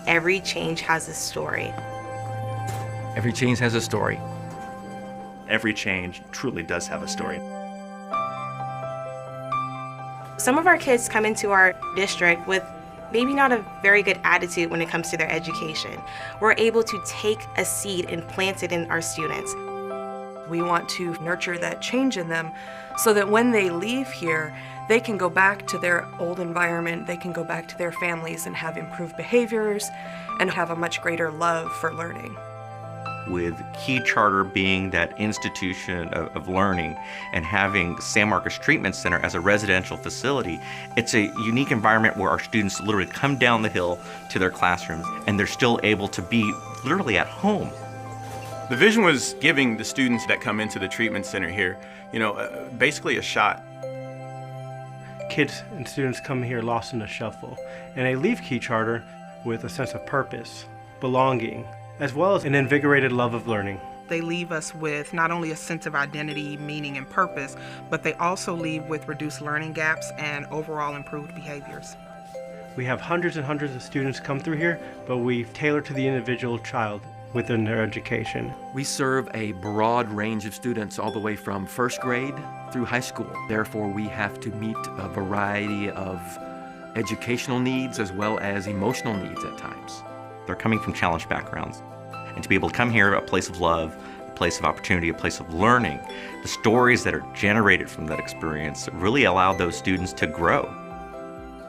Every change has a story. Every change has a story. Every change truly does have a story. Some of our kids come into our district with maybe not a very good attitude when it comes to their education. We're able to take a seed and plant it in our students. We want to nurture that change in them so that when they leave here, they can go back to their old environment, they can go back to their families and have improved behaviors and have a much greater love for learning. With Key Charter being that institution of learning and having San Marcos Treatment Center as a residential facility, it's a unique environment where our students literally come down the hill to their classrooms and they're still able to be literally at home. The vision was giving the students that come into the treatment center here, basically a shot. Kids and students come here lost in the shuffle, and they leave Key Charter with a sense of purpose, belonging, as well as an invigorated love of learning. They leave us with not only a sense of identity, meaning, and purpose, but they also leave with reduced learning gaps and overall improved behaviors. We have hundreds and hundreds of students come through here, but we tailor to the individual child within their education. We serve a broad range of students all the way from first grade through high school. Therefore, we have to meet a variety of educational needs as well as emotional needs at times. They're coming from challenged backgrounds. And to be able to come here, a place of love, a place of opportunity, a place of learning, the stories that are generated from that experience really allow those students to grow.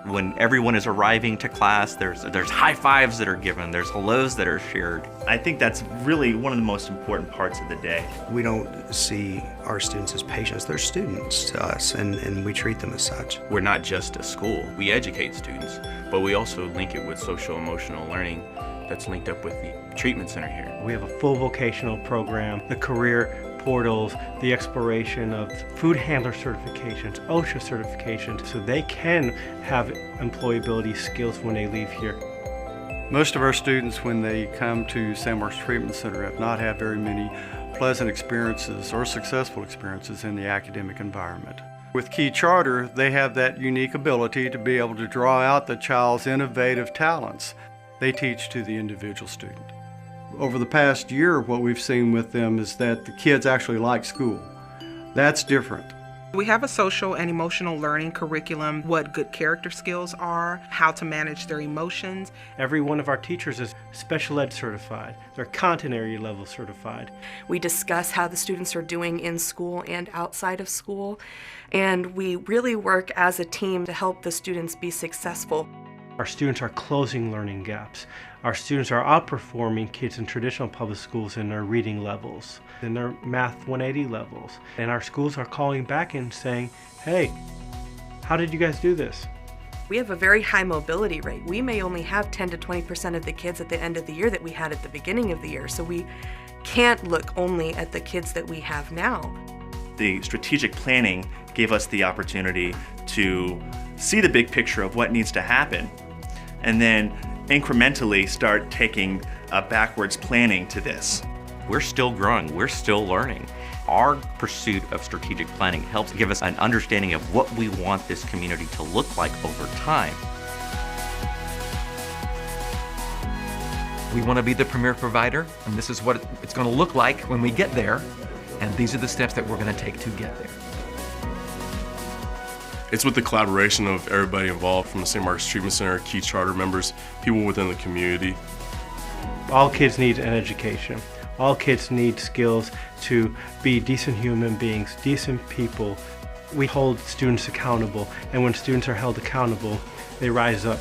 When everyone is arriving to class, there's high fives that are given, there's hellos that are shared. I think that's really one of the most important parts of the day. We don't see our students as patients, they're students to us, and we treat them as such. We're not just a school. We educate students, but we also link it with social-emotional learning that's linked up with the treatment center here. We have a full vocational program, the career portals, the exploration of food handler certifications, OSHA certifications, so they can have employability skills when they leave here. Most of our students, when they come to San Marcos Treatment Center, have not had very many pleasant experiences or successful experiences in the academic environment. With Key Charter, they have that unique ability to be able to draw out the child's innovative talents. They teach to the individual student. Over the past year, what we've seen with them is that the kids actually like school. That's different. We have a social and emotional learning curriculum, what good character skills are, how to manage their emotions. Every one of our teachers is special ed certified. They're content area level certified. We discuss how the students are doing in school and outside of school, and we really work as a team to help the students be successful. Our students are closing learning gaps. Our students are outperforming kids in traditional public schools in their reading levels, in their math 180 levels. And our schools are calling back and saying, hey, how did you guys do this? We have a very high mobility rate. We may only have 10 to 20% of the kids at the end of the year that we had at the beginning of the year, so we can't look only at the kids that we have now. The strategic planning gave us the opportunity to see the big picture of what needs to happen, and then incrementally start taking backwards planning to this. We're still growing, we're still learning. Our pursuit of strategic planning helps give us an understanding of what we want this community to look like over time. We want to be the premier provider, and this is what it's going to look like when we get there, and these are the steps that we're going to take to get there. It's with the collaboration of everybody involved, from the San Marcos Treatment Center, Key Charter members, people within the community. All kids need an education. All kids need skills to be decent human beings, decent people. We hold students accountable, and when students are held accountable, they rise up.